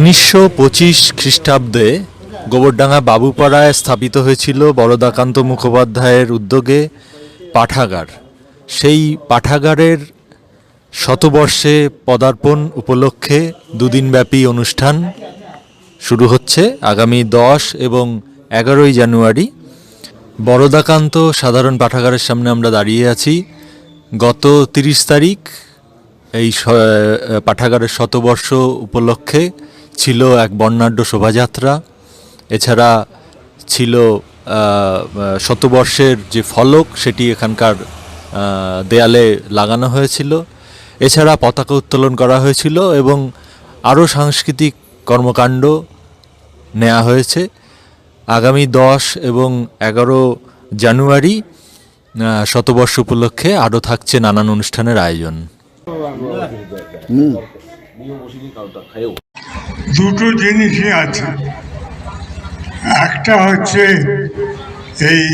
1925 খ্রিস্টাব্দে গোবরডাঙ্গা বাবুপাড়ায় স্থাপিত হয়েছিল বরদাকান্ত মুখোপাধ্যায়ের উদ্যোগে পাঠাগার। সেই পাঠাগারের শতবর্ষে পদার্পণ উপলক্ষে দুদিনব্যাপী অনুষ্ঠান শুরু হচ্ছে আগামী 10 এবং 11ই জানুয়ারি। বরদাকান্ত সাধারণ পাঠাগারের সামনে আমরা দাঁড়িয়ে আছি। গত 30 তারিখ এই পাঠাগারের শতবর্ষ উপলক্ষে ছিল এক বর্ণাঢ্য শোভাযাত্রা। এছাড়া ছিল শতবর্ষের যে ফলক সেটি এখানকার দেয়ালে লাগানো হয়েছিল। এছাড়া পতাকা উত্তোলন করা হয়েছিল এবং আরও সাংস্কৃতিক কর্মকাণ্ড নেওয়া হয়েছে। আগামী 10 এবং 11 জানুয়ারি শতবর্ষ উপলক্ষে আরও থাকছে নানান অনুষ্ঠানের আয়োজন। দুটো জিনিসই আছে, একটা হচ্ছে এই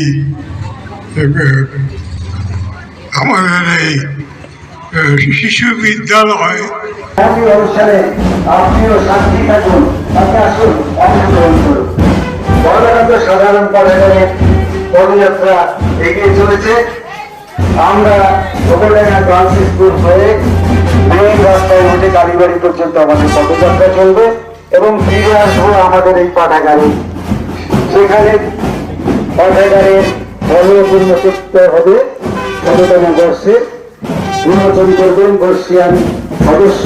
আমাদের এই শিশু বিদ্যালয় অনুষ্ঠানে আপনিও শান্তি থাকুন, তাকে আসুন অংশগ্রহণ করুন। বড়দাকান্ত সাধারণ পাঠাগারের পদযাত্রা এগিয়ে চলেছে। আমরা গোবরডাঙ্গা গার্লস স্কুল হয়ে মেইন রাস্তায় উঠে কালীবাড়ি পর্যন্ত আমাদের পদযাত্রা চলবে এবং ফিরে আসবো আমাদের এই পাঠাগারে। সেখানে পাঠাগারের ধর্মপূর্ণ চিত্র হবে বড়দাঙ্গা বর্ষে উন্মোচন করবেন বর্ষিয়ান সদস্য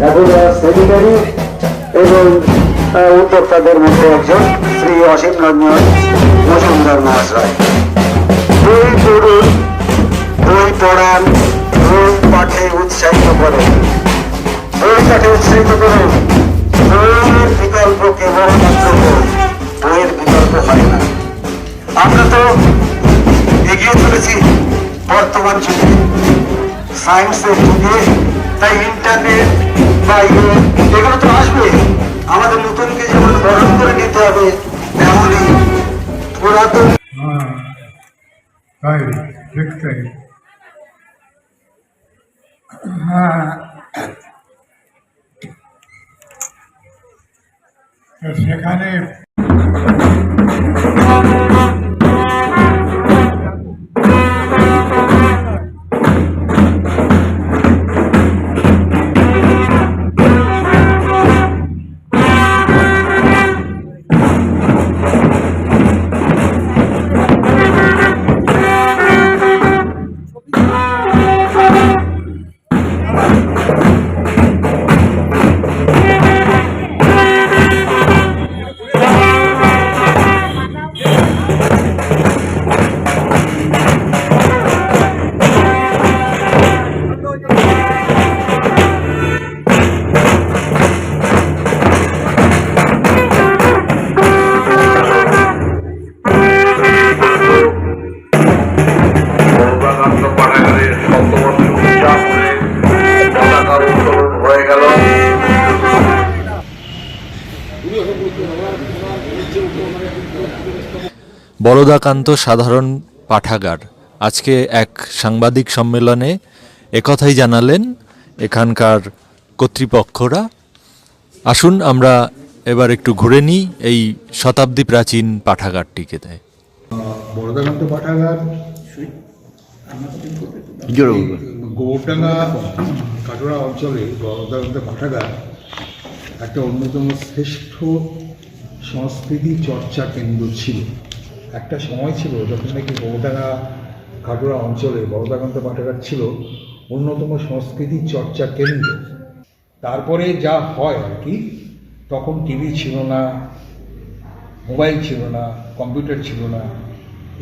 এবং সেক্রেটারি এবং উদ্যোক্তাদের মধ্যে একজন শ্রী অসীম রঞ্জন মজুমদার মহাশয়। বই পড়ুন, বই পড়ান, বই পাঠে উৎসাহিত করেন, বই পাঠে উৎসাহিত করুন। বইয়ের বিকল্প কেবলমাত্র বই, বইয়ের বিকল্প হয় না। আমরা তো এগিয়ে চলেছি বর্তমান যুগে, সায়েন্সের যুগে, তাই ইন্টারনেট বা এগুলো তো আসবে। আমাদের নতুনকে যেমন গ্রহণ করে নিতে হবে, তেমনই পুরাতন তাই দেখতে হ্যাঁ সেখানে বরদাকান্ত সাধারণ পাঠাগার আজকে এক সাংবাদিক সম্মেলনে একথাই জানালেন এখানকার কর্তৃপক্ষরা। আসুন আমরা এবার একটু ঘুরে নিই এই শতাব্দী প্রাচীন পাঠাগারটিকে। বরদাকান্ত পাঠাগার গোবরডাঙ্গা কাটোয়া অঞ্চলে বরদাকান্ত পাঠাগার একটা অন্যতম শ্রেষ্ঠ সংস্কৃতি চর্চা কেন্দ্র ছিল। একটা সময় ছিল যখন নাকি গোবরডাঙ্গা কাটোয়া অঞ্চলে বরদাকান্ত পাঠাগার ছিল অন্যতম সংস্কৃতি চর্চা কেন্দ্র। তারপরে যা হয় আর কি, তখন টিভি ছিল না, মোবাইল ছিল না, কম্পিউটার ছিল না।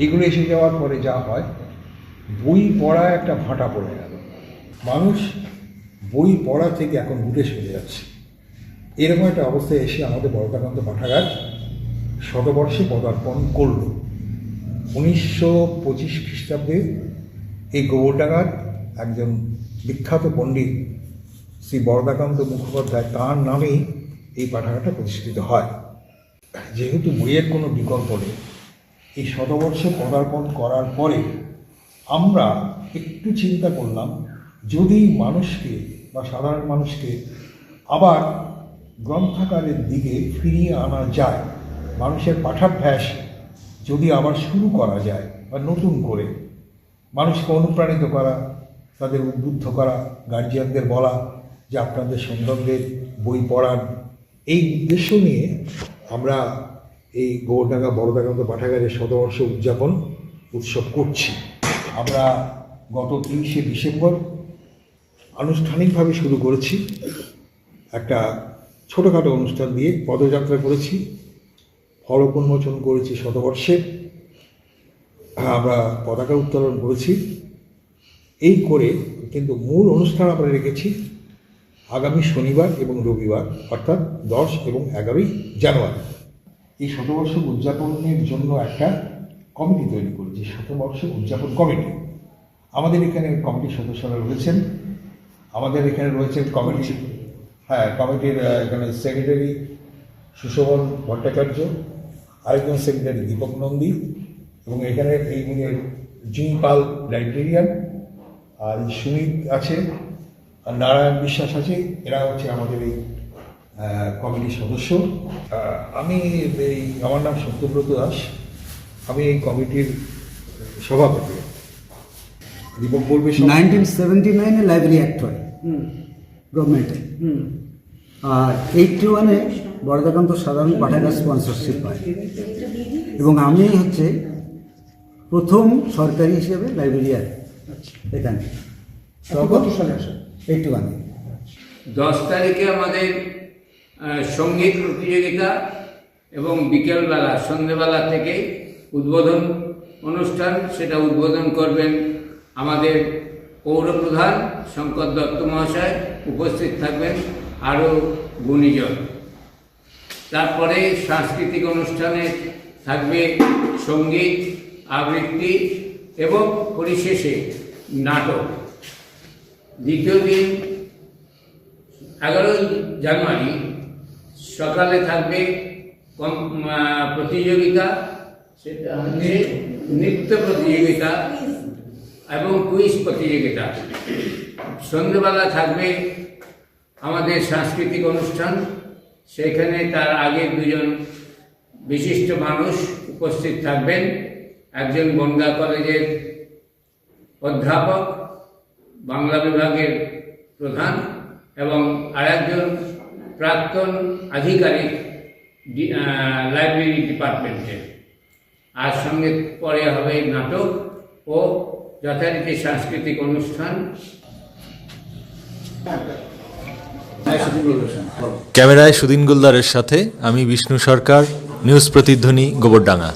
এগুলো এসে যাওয়ার পরে যা হয়, বই পড়া একটা ভাঁটা পড়ে গেল। মানুষ বই পড়া থেকে এখন উঠে সরে যাচ্ছে। এরকম একটা অবস্থায় এসে আমাদের বরদাকান্ত পাঠাগার শতবর্ষে পদার্পণ করল। 1925 খ্রিস্টাব্দে এই গোবরডাঙ্গার একজন বিখ্যাত পণ্ডিত শ্রী বরদাকান্ত মুখোপাধ্যায়, তাঁর নামেই এই পাঠাগারটা প্রতিষ্ঠিত হয়। যেহেতু বইয়ের কোনো বিকল্প নেই, এই শতবর্ষে পদার্পণ করার পরে আমরা একটু চিন্তা করলাম, যদি মানুষকে বা সাধারণ মানুষকে আবার গ্রন্থাগারের দিকে ফিরিয়ে আনা যায়, মানুষের পাঠাভ্যাস যদি আবার শুরু করা যায় বা নতুন করে মানুষকে অনুপ্রাণিত করা, তাদের উদ্বুদ্ধ করা, গার্জিয়ানদের বলা যে আপনাদের সন্তানদের বই পড়ান, এই উদ্দেশ্য নিয়ে আমরা এই গোবরডাঙ্গা বড়দাকান্ত পাঠাগারের শতবর্ষ উদযাপন উৎসব করছি। আমরা গত 23শে ডিসেম্বর আনুষ্ঠানিকভাবে শুরু করেছি একটা ছোটোখাটো অনুষ্ঠান দিয়ে, পদযাত্রা করেছি, ফলক উন্মোচন করেছি শতবর্ষে, আমরা পতাকা উত্তোলন করেছি। এই করে কিন্তু মূল অনুষ্ঠান আমরা রেখেছি আগামী শনিবার এবং রবিবার, অর্থাৎ 10 এবং 11ই জানুয়ারি। এই শতবর্ষ উদযাপনের জন্য একটা কমিটি তৈরি করেছি, শতবর্ষ উদযাপন কমিটি। আমাদের এখানে কমিটির সদস্যরা রয়েছেন, আমাদের এখানে রয়েছে কমিটির এখানে সেক্রেটারি সুশোভন ভট্টাচার্য, আরেকজন সেক্রেটারি দীপক নন্দী, এবং এখানে এই জিম পাল লাইব্রেরিয়ান, আর সুমিত আছে, আর নারায়ণ বিশ্বাস আছে। এরা হচ্ছে আমাদের এই কমিটির সদস্য। আমার নাম সত্যব্রত দাস, আমি এই কমিটির সভাপতি। দীপক বলবে। 1979-এ লাইব্রেরি অ্যাক্ট হয় গভর্নমেন্টে, আর 81-এ বড়দাকান্ত সাধারণ পাঠাগার স্পন্সরশিপ পায়, এবং আমি হচ্ছে প্রথম সরকারি হিসেবে লাইব্রেরিয়ান এখানে। কত সালে আসে? 81-এ। 10 তারিখে আমাদের সঙ্গীত প্রতিযোগিতা এবং বিকেলবেলা সন্ধ্যেবেলা থেকে উদ্বোধন অনুষ্ঠান, সেটা উদ্বোধন করবেন আমাদের পৌরপ্রধান শঙ্কর দত্ত মহাশয়, উপস্থিত থাকবেন আরও গুণীজন। তারপরে সাংস্কৃতিক অনুষ্ঠানে থাকবে সঙ্গীত, আবৃত্তি এবং পরিশেষে নাটক। দ্বিতীয় দিন 11 জানুয়ারি সকালে থাকবে প্রতিযোগিতা, সেটা হচ্ছে নৃত্য প্রতিযোগিতা এবং কুইজ প্রতিযোগিতা। সন্ধ্যেবেলা থাকবে আমাদের সাংস্কৃতিক অনুষ্ঠান, সেখানে তার আগে 2জন বিশিষ্ট মানুষ উপস্থিত থাকবেন, একজন বনগাঁ কলেজের অধ্যাপক, বাংলা বিভাগের প্রধান, এবং আরেকজন প্রাক্তন আধিকারিক লাইব্রেরি ডিপার্টমেন্টের। আর সঙ্গে পরে হবে নাটক ও যথারীতি সাংস্কৃতিক অনুষ্ঠান। ক্যামেরায় সুদিন গুলদারের সাথে আমি বিষ্ণু সরকার, নিউজ প্রতিধ্বনি, গোবরডাঙ্গা।